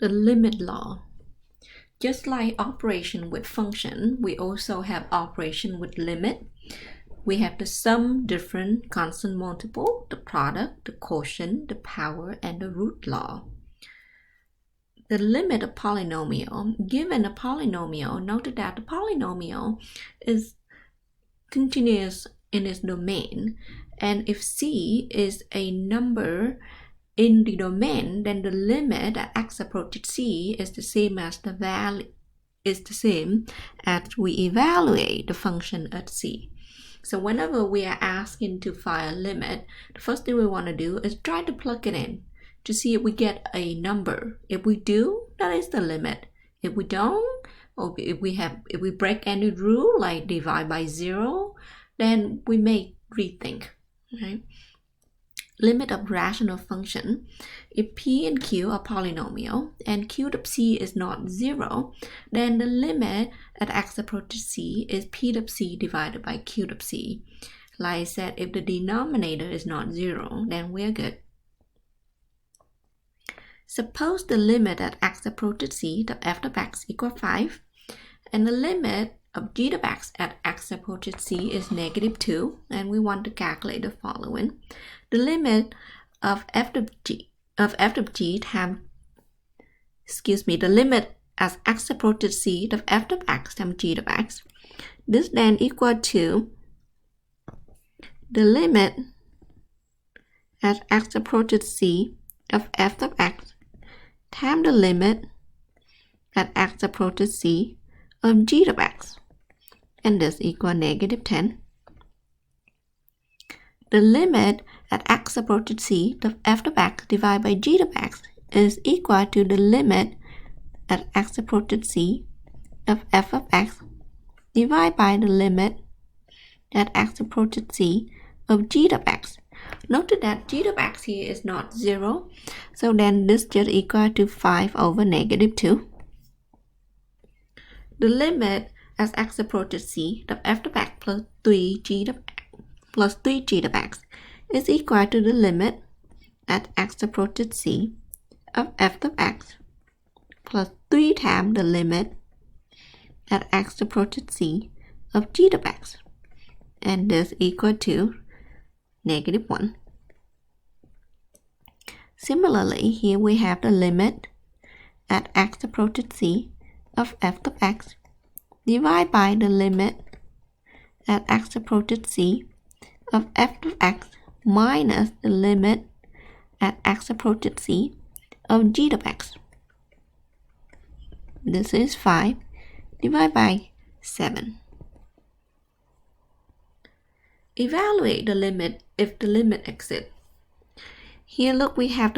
the limit law. Just like operation with function, we also have operation with limit. We have the sum, difference, constant multiple, the product, the quotient, the power, and the root law. The limit of polynomial. Given a polynomial, note that the polynomial is continuous in its domain, and if C is a number in the domain, then the limit at x approaches C is the same as the value as we evaluate the function at C. So whenever we are asking to find a limit, the first thing we want to do is try to plug it in to see if we get a number. If we do, that is the limit. If we don't, or if we break any rule like divide by 0, then we may rethink, right? Limit of rational function. If p and q are polynomial and q of c is not 0, then the limit at x approaches c is p of c divided by q of c. Like I said, if the denominator is not 0, then we're good. Suppose the limit at x approaches c of f of x equals 5, and the limit of g of x at x approaches c is -2, and we want to calculate the following. The limit of f of g times, the limit as x approaches c of f of x times g of x. This then equal to the limit as x approaches c of f of x times the limit at x approaches c of g of x, and this equal -10. The limit at x approaches c of f of x divided by g of x is equal to the limit at x approaches c of f of x divided by the limit at x approaches c of g of x. Note that g of x here is not 0, so then this just equal to 5 over -2. The limit as x approaches c of f of x plus 3g of x is equal to the limit at x approaches c of f of x plus 3 times the limit at x approaches c of g of x, and this equal to -1. Similarly, here we have the limit at x approaches c of f of x divided by the limit at x approaches c of f of x minus the limit at x approaches c of g of x. This is 5 divided by 7. Evaluate the limit if the limit exists. Here, look, we have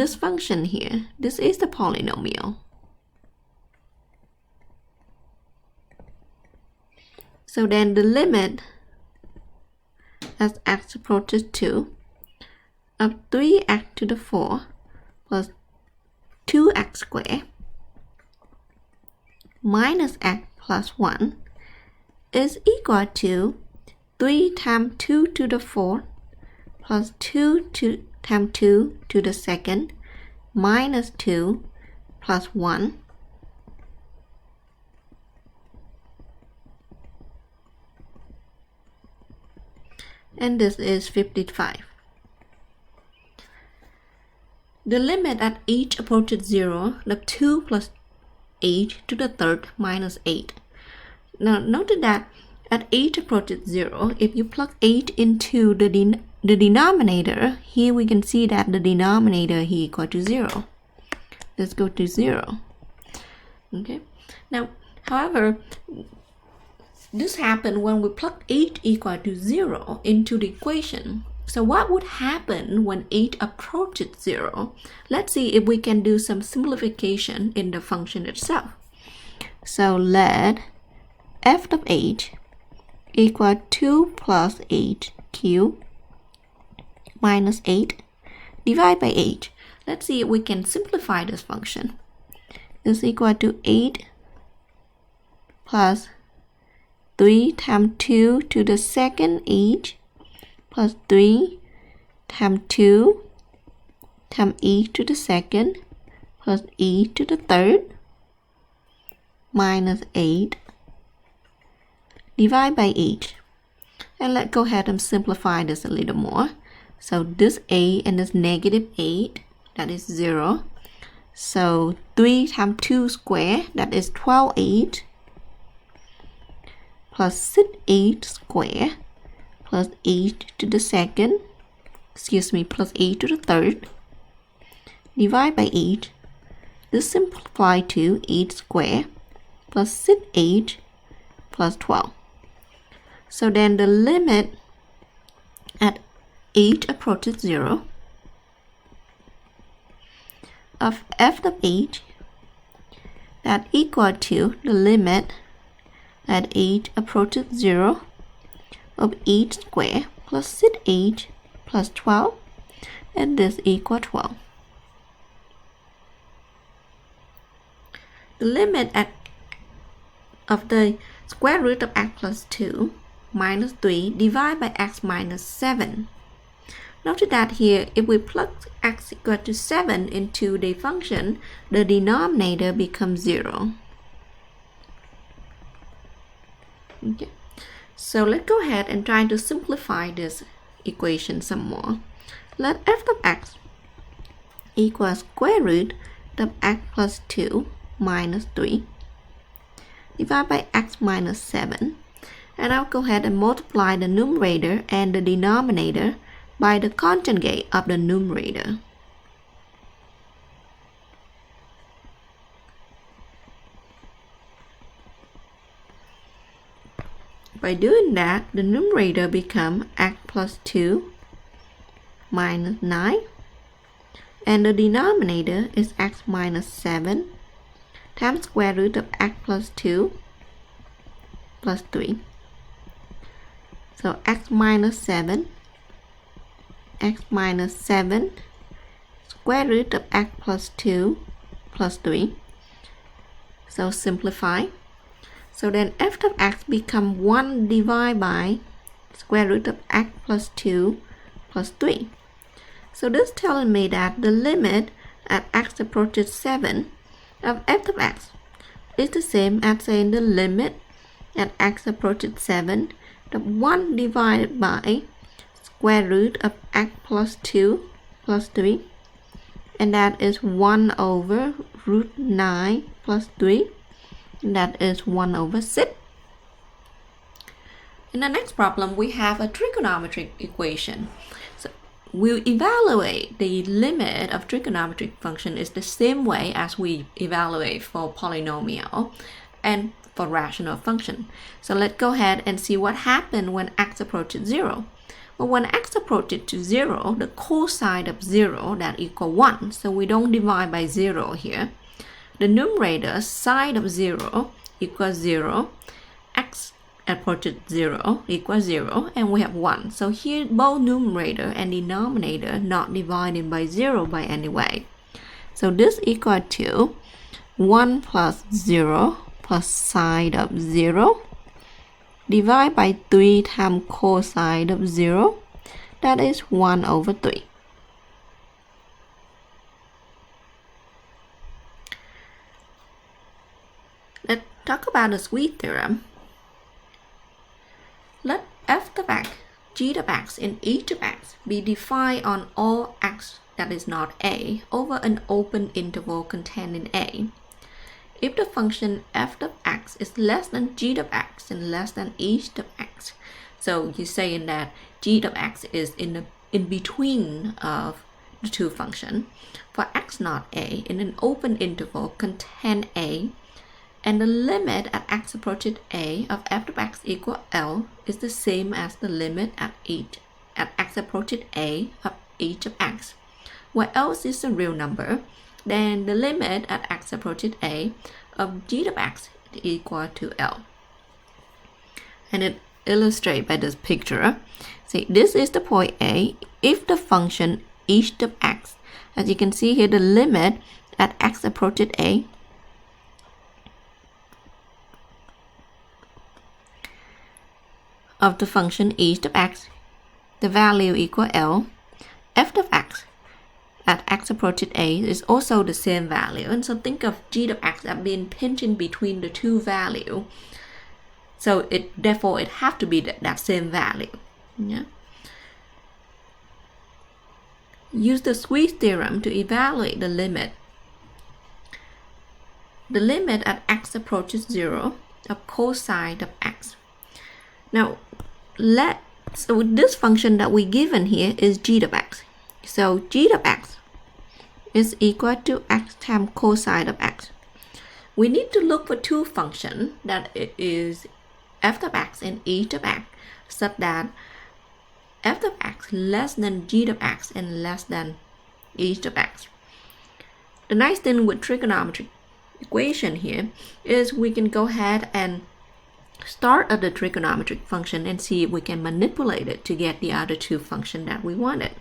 this function here. This is the polynomial. So then the limit as x approaches 2 of 3x to the 4 plus 2x squared minus x plus 1 is equal to 3 times 2 to the 4th plus 2 times 2 to the 2nd minus 2 plus 1. And this is 55. The limit at h approaches 0 of 2 plus h to the 3rd minus 8. Now note that at h approaches 0, if you plug h into the denominator, here we can see that the denominator here equal to 0. Let's go to 0. Okay. Now, however, this happened when we plug h equal to 0 into the equation. So what would happen when h approaches 0? Let's see if we can do some simplification in the function itself. So let f of h equal 2 plus h cubed minus 8 divided by h. Let's see if we can simplify this function. This is equal to 8 plus 3 times 2 to the 2nd h plus 3 times 2 times e to the 2nd plus e to the third minus 8 divided by h. And let's go ahead and simplify this a little more. So this 8 and this negative 8, that is 0. So 3 times 2 squared, that is 12h, plus 6h squared, plus h to the second, plus a to the third, divided by h. This simplifies to h squared, plus 6h, plus 12. So then the limit at h approaches 0 of f of h that equal to the limit at h approaches 0 of h squared plus 6h plus 12, and this equal 12. The limit of the square root of x plus 2 minus 3 divided by x minus 7. Notice that here, if we plug x equal to 7 into the function, the denominator becomes 0. Okay. So let's go ahead and try to simplify this equation some more. Let f of x equal square root of x plus 2 minus 3 divided by x minus 7. And I'll go ahead and multiply the numerator and the denominator by the conjugate of the numerator. By doing that, the numerator becomes x plus 2 minus 9, and the denominator is x minus 7 times square root of x plus 2 plus 3. So x minus 7 square root of x plus 2 plus 3. So simplify. So then f of x become 1 divided by square root of x plus 2 plus 3. So this telling me that the limit at x approaches 7 of f of x is the same as saying the limit at x approaches 7 of 1 divided by square root of x plus 2 plus 3, and that is 1 over root 9 plus 3, and that is 1 over 6. In the next problem, we have a trigonometric equation. So we'll evaluate the limit of trigonometric function is the same way as we evaluate for polynomial and for rational function. So let's go ahead and see what happened when x approaches 0. Well, when x approaches to 0, the cosine of 0 that equal 1. So we don't divide by 0 here. The numerator sine of 0 equals 0. X approaches 0 equals 0, and we have 1. So here both numerator and denominator not divided by 0 by any way. So this equal to 1 plus 0 plus sine of 0 divided by 3 times cosine of 0, that is 1 over 3. Let's talk about the squeeze theorem. Let f of x, g of x, and h of x be defined on all x that is not a over an open interval containing a. If the function f of x is less than g of x and less than h of x, so you're saying that g of x is in between of the two functions. For x not a in an open interval contain a, and the limit at x approaches a of f of x equal L is the same as the limit at x approaches a of h of x, where else is a real number, then the limit at x approaches a of g of x is equal to L. And it illustrated by this picture. See, this is the point A. If the function h of x, as you can see here, the limit at x approaches a of the function h of x, the value equal L, f of x at x approaches a is also the same value. And so think of g of x as being pinching between the two values. So therefore it have to be that same value. Yeah. Use the squeeze theorem to evaluate the limit. The limit at x approaches 0 of cosine of x. Now, so this function that we given here is g of x. So g of x is equal to x times cosine of x. We need to look for two functions that is f of x and h of x, such that f of x less than g of x and less than h of x. The nice thing with trigonometric equation here is we can go ahead and start at the trigonometric function and see if we can manipulate it to get the other two functions that we wanted.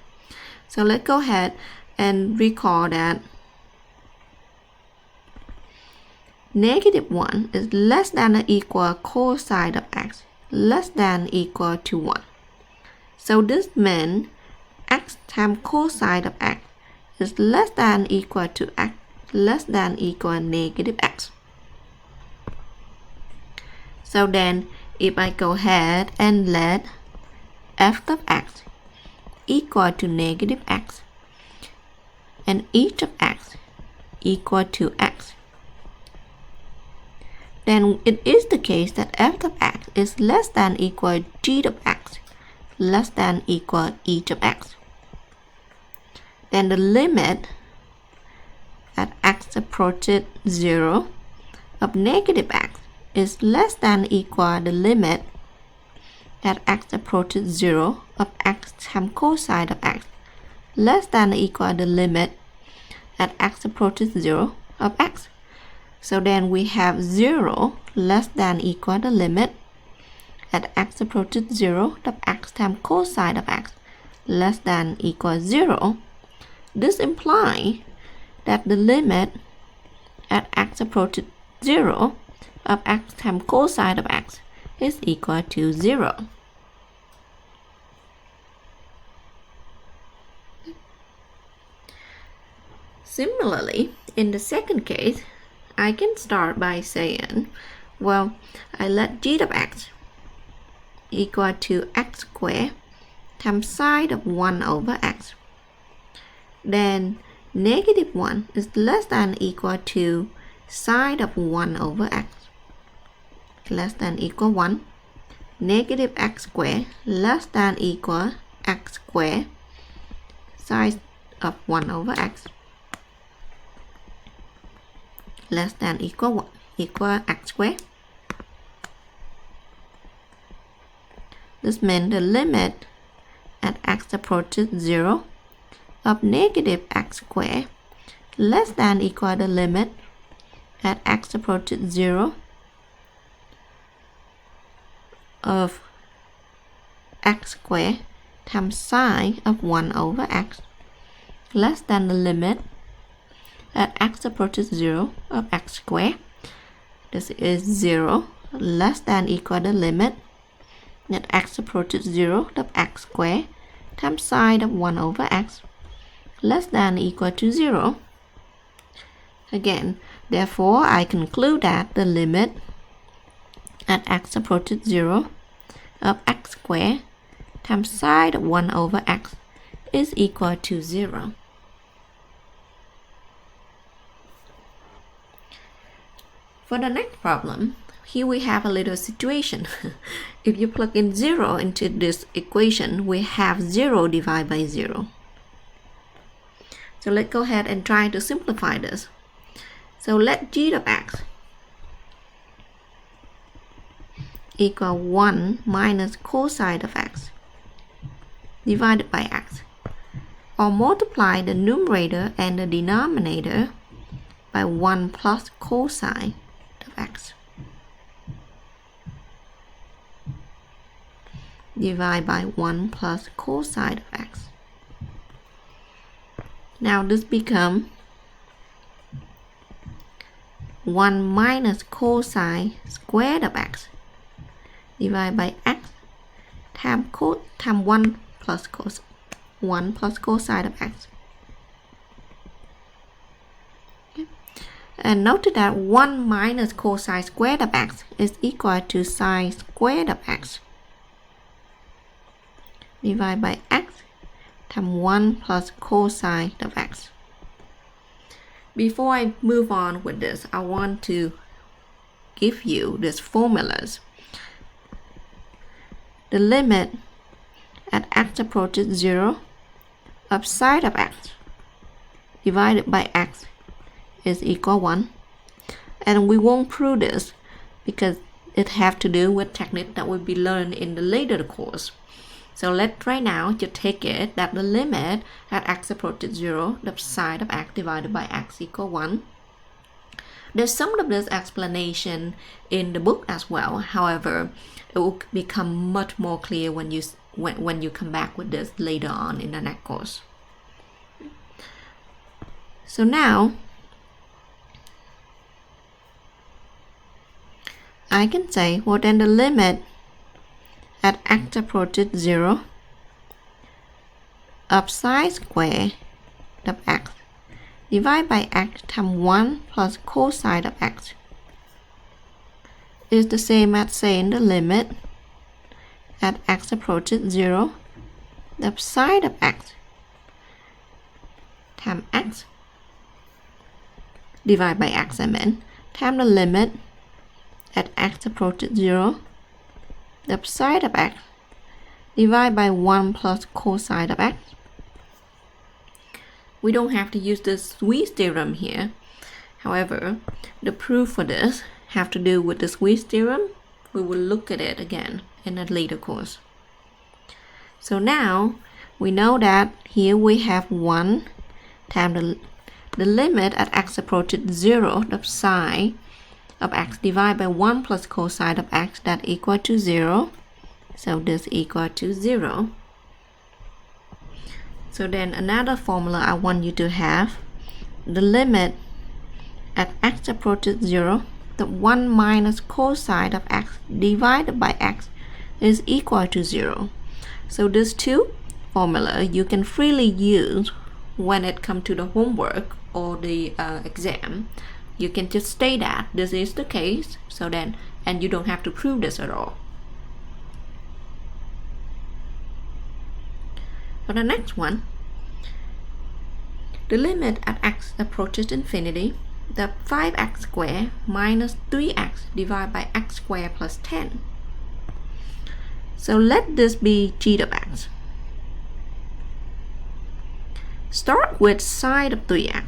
So let's go ahead and recall that -1 is less than or equal cosine of x less than or equal to 1. So this means x times cosine of x is less than or equal to x less than or equal -x. So then if I go ahead and let f of x equal to -x and h of x equal to x, then it is the case that f of x is less than or equal g of x less than or equal h of x. Then the limit at x approaches 0 of -x is less than or equal the limit at x approaches 0 of x times cosine of x less than or equal the limit at x approaches 0 of x. So then we have 0 less than or equal the limit at x approaches 0 of x times cosine of x less than or equal 0. This implies that the limit at x approaches 0 of x times cosine of x is equal to 0. Similarly, in the second case, I can start by saying, well, I let g of x equal to x squared times sine of 1 over x. Then -1 is less than or equal to sine of 1 over x less than or equal 1. -x squared less than or equal x squared sine of 1 over x less than or equal 1 equal x squared. This means the limit at x approaches 0 of -x squared less than or equal the limit at x approaches 0 of x squared times sine of 1 over x less than the limit at x approaches 0 of x squared. This is 0 less than or equal the limit at x approaches 0 of x squared times sine of 1 over x less than or equal to 0. Again, therefore, I conclude that the limit at x approaches 0 of x squared times sine of 1 over x is equal to 0. For the next problem, here we have a little situation. If you plug in 0 into this equation, we have 0 divided by 0. So let's go ahead and try to simplify this. So let g of x equal 1 minus cosine of x divided by x, or multiply the numerator and the denominator by 1 plus cosine of x divided by 1 plus cosine of x. Now this becomes 1 minus cosine squared of x divided by x times 1 plus cosine of x. And note that 1 minus cosine squared of x is equal to sine squared of x divided by x times 1 plus cosine of x. Before I move on with this, I want to give you these formulas. The limit at x approaches 0 of sine of x divided by x is equal 1. And we won't prove this because it have to do with technique that will be learned in the later course. So let's right now just take it that the limit at x approaches 0 of sine of x divided by x equal 1. There's some of this explanation in the book as well. However, it will become much more clear when you come back with this later on in the next course. So now I can say, well, then the limit at x approaches 0 of sine square of x divided by x times 1 plus cosine of x is the same as saying the limit at x approaches 0 of sine of x times x divided by x, times the limit at x approaches 0 of sine of x divided by 1 plus cosine of x. We don't have to use the Swiss theorem here. However, the proof for this have to do with the Swiss theorem. We will look at it again in a later course. So now we know that here we have 1 times the limit at x approaches 0 of sine of x divided by 1 plus cosine of x that equal to 0. So this equal to 0. So then another formula I want you to have, the limit at x approaches 0, the 1 minus cosine of x divided by x is equal to 0. So these two formula you can freely use when it comes to the homework or the exam. You can just state that this is the case, so then, and you don't have to prove this at all. For the next one, the limit at x approaches infinity, the 5x squared minus 3x divided by x squared plus 10. So let this be g of x. Start with sine of 3x.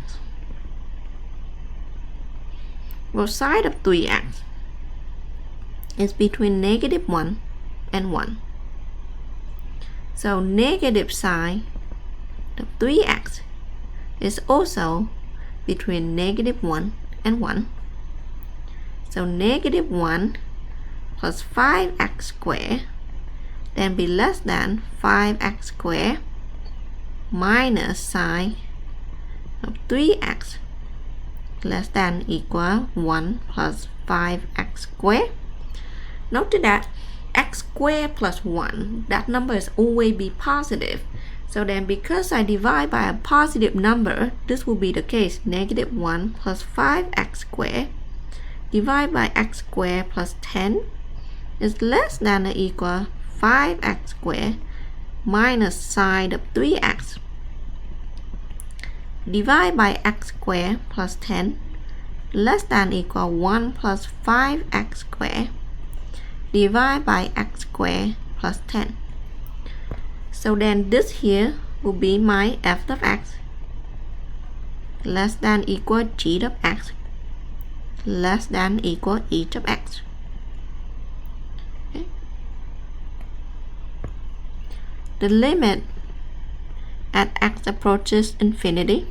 Well, sine of 3x is between negative 1 and 1. So negative sine of 3x is also between negative 1 and 1. So negative 1 plus 5x squared then be less than 5x squared minus sine of 3x less than equal 1 plus 5x squared. Note that x squared plus 1, that number is always be positive. So then because I divide by a positive number, this will be the case. Negative 1 plus 5x squared divided by x squared plus 10 is less than or equal 5x squared minus sine of 3x divided by x squared plus 10 less than or equal 1 plus 5x squared divided by x squared plus 10. So then this here will be my f of x less than or equal g of x less than or equal h of x. Okay. The limit at x approaches infinity,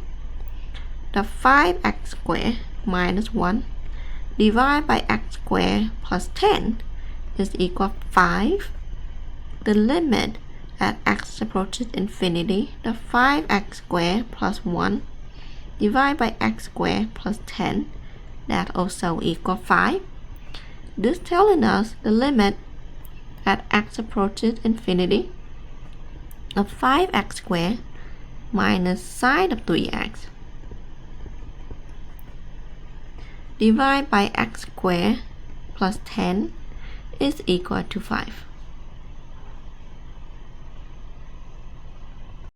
the 5x squared minus 1 divided by x squared plus 10 is equal 5. The limit at x approaches infinity, the 5x squared plus 1 divided by x squared plus 10, that also equal 5. This telling us the limit at x approaches infinity of 5x squared minus sine of 3x divided by x squared plus 10 is equal to 5.